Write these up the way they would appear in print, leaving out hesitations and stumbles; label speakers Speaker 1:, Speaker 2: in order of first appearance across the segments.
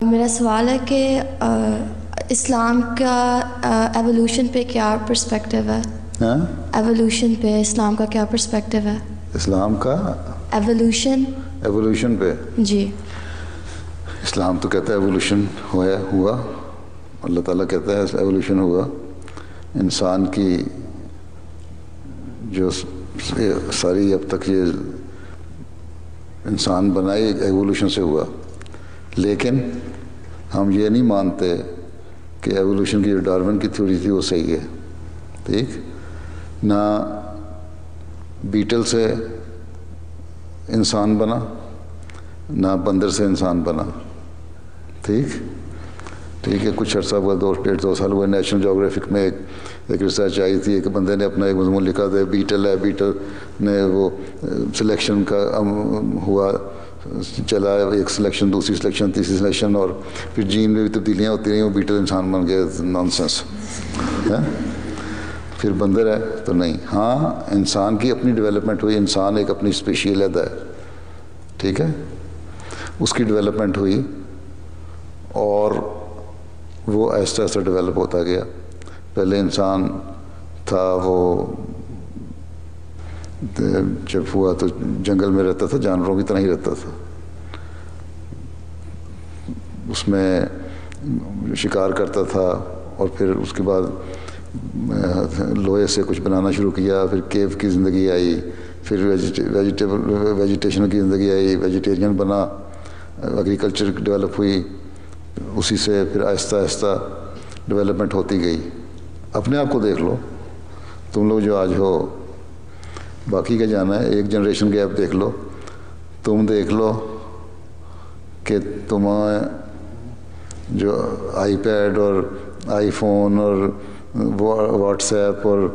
Speaker 1: میرا سوال ہے کہ اسلام کا ایوولوشن پہ کیا پرسپیکٹیو ہے؟ ایوولوشن پہ اسلام کا کیا پرسپیکٹیو ہے؟
Speaker 2: اسلام کا ایوولوشن پہ
Speaker 1: جی،
Speaker 2: اسلام تو کہتا ہے ایوولوشن ہوا، اللہ تعالیٰ کہتا ہے ایوولوشن ہوا. انسان کی جو ساری اب تک یہ انسان بنائی ایوولوشن سے ہوا، لیکن ہم یہ نہیں مانتے کہ ایوولوشن کی جو ڈارون کی تھیوری تھی وہ صحیح ہے. ٹھیک، نہ بیٹل سے انسان بنا نہ بندر سے انسان بنا. ٹھیک ہے، کچھ عرصہ ہوا، 2 سال ہوا، نیشنل جغرافک میں ایک ریسرچ آئی تھی، ایک بندے نے اپنا ایک مضمون لکھا تھا، بیٹل ہے، بیٹل نے وہ سلیکشن کا ہوا، چلا ایک سلیکشن، دوسری سلیکشن، تیسری سلیکشن، اور پھر جین میں بھی تبدیلیاں ہوتی رہیں، وہ بیٹل انسان بن گئے. نان سینس ہے. پھر بندر ہے تو نہیں. ہاں، انسان کی اپنی ڈیولپمنٹ ہوئی، انسان ایک اپنی اسپیشی علیحدہ ہے. ٹھیک ہے، اس کی ڈیولپمنٹ ہوئی اور وہ آہستہ آہستہ ڈیولپ ہوتا گیا. پہلے انسان تھا، وہ جب ہوا تو جنگل میں رہتا تھا، جانوروں کی طرح ہی رہتا تھا. اس میں شکار کرتا تھا، اور پھر اس کے بعد لوہے سے کچھ بنانا شروع کیا، پھر کیو کی زندگی آئی، پھر ویجیٹیشن کی زندگی آئی، ویجیٹیرین بنا، ایگریکلچر ڈیولپ ہوئی، اسی سے پھر آہستہ آہستہ ڈیولپمنٹ ہوتی گئی. اپنے آپ کو دیکھ لو، تم لوگ جو آج ہو، باقی کا جانا ہے، ایک جنریشن گیپ دیکھ لو. تم دیکھ لو کہ تمہیں جو آئی پیڈ اور آئی فون اور واٹس ایپ اور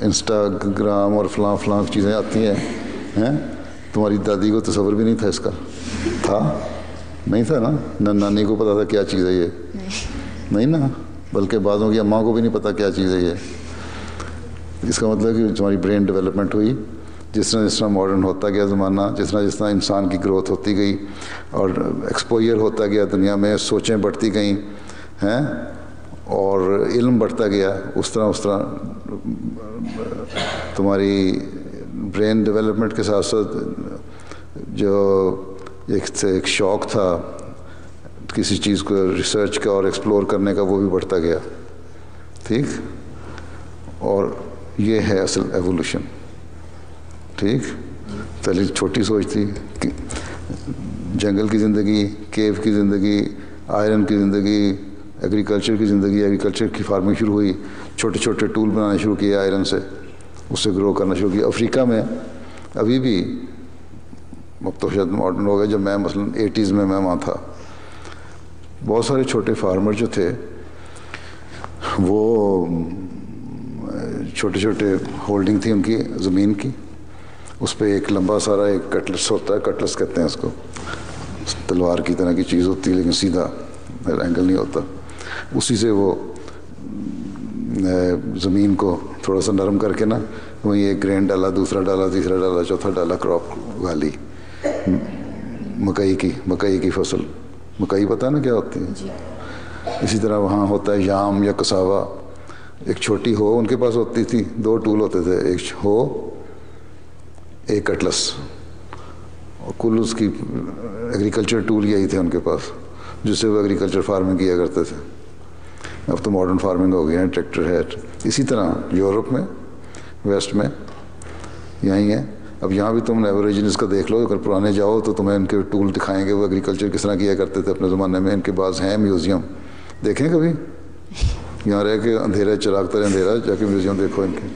Speaker 2: انسٹاگرام اور فلاں چیزیں آتی ہیں، تمہاری دادی کو تصور بھی نہیں تھا اس کا. تھا؟ نہیں تھا نا. نہ نانی کو پتا تھا کیا چیز ہے یہ، نہیں نا، بلکہ بعضوں کی اماں کو بھی نہیں پتا کیا چیز ہے یہ. اس کا مطلب کہ تمہاری برین ڈیولپمنٹ ہوئی. جس طرح ماڈرن ہوتا گیا زمانہ، جس طرح انسان کی گروتھ ہوتی گئی اور ایکسپوجر ہوتا گیا دنیا میں، سوچیں بڑھتی گئیں ہیں اور علم بڑھتا گیا، اس طرح تمہاری برین ڈیولپمنٹ کے ساتھ ساتھ جو ایک شوق تھا کسی چیز کو ریسرچ کا اور ایکسپلور کرنے کا، وہ بھی بڑھتا گیا. ٹھیک، اور یہ ہے اصل ایوولوشن. ٹھیک، پہلے چھوٹی سوچ تھی، جنگل کی زندگی، کیو کی زندگی، آئرن کی زندگی، ایگریکلچر کی زندگی، ایگریکلچر کی فارمنگ شروع ہوئی، چھوٹے چھوٹے ٹول بنانے شروع کیے آئرن سے، اس سے گرو کرنا شروع کیا. افریقہ میں ابھی بھی، اب تو شاید ماڈرن ہو گیا، جب میں مثلاً 80s میں وہاں تھا، بہت سارے چھوٹے فارمر جو تھے وہ چھوٹے چھوٹے ہولڈنگ تھی ان کی زمین کی، اس پہ ایک لمبا سارا ایک کٹلس ہوتا ہے، کٹلس کہتے ہیں اس کو، تلوار کی طرح کی چیز ہوتی ہے لیکن سیدھا اینگل نہیں ہوتا. اسی سے وہ زمین کو تھوڑا سا نرم کر کے نا، وہیں ایک گرین ڈالا، دوسرا ڈالا، تیسرا ڈالا، چوتھا ڈالا، کراپ اگا لی. مکئی کی فصل، مکئی پتہ ہے نا کیا ہوتی ہے. اسی طرح وہاں ہوتا ہے یام یا کساوا. ایک چھوٹی ہو ان کے پاس ہوتی تھی، 2 ٹول ہوتے تھے، ایک ہو ایک کٹلس، اور کل اس کی ایگریکلچر ٹول یہی تھے ان کے پاس، جس سے وہ ایگریکلچر فارمنگ کیا کرتے تھے. اب تو ماڈرن فارمنگ ہو گئی ہے، ٹریکٹر ہے. اسی طرح یورپ میں، ویسٹ میں یہیں ہے. اب یہاں بھی تم ایوریجنس کا دیکھ لو، اگر پرانے جاؤ تو تمہیں ان کے ٹول دکھائیں گے، وہ ایگریکلچر کس طرح کیا کرتے تھے اپنے زمانے میں. ان کے بعض ہیں میوزیم، دیکھیں کبھی، یہاں رہ کے اندھیرا چراغ ترے اندھیرا، جا کے میوزیم دیکھو ان کے.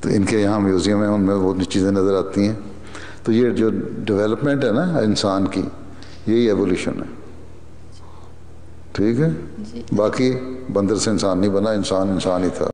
Speaker 2: تو ان کے یہاں میوزیم ہیں، ان میں بہت چیزیں نظر آتی ہیں. تو یہ جو ڈیولپمنٹ ہے نا انسان کی، یہی ایوولوشن ہے. ٹھیک ہے، باقی بندر سے انسان نہیں بنا، انسان ہی تھا.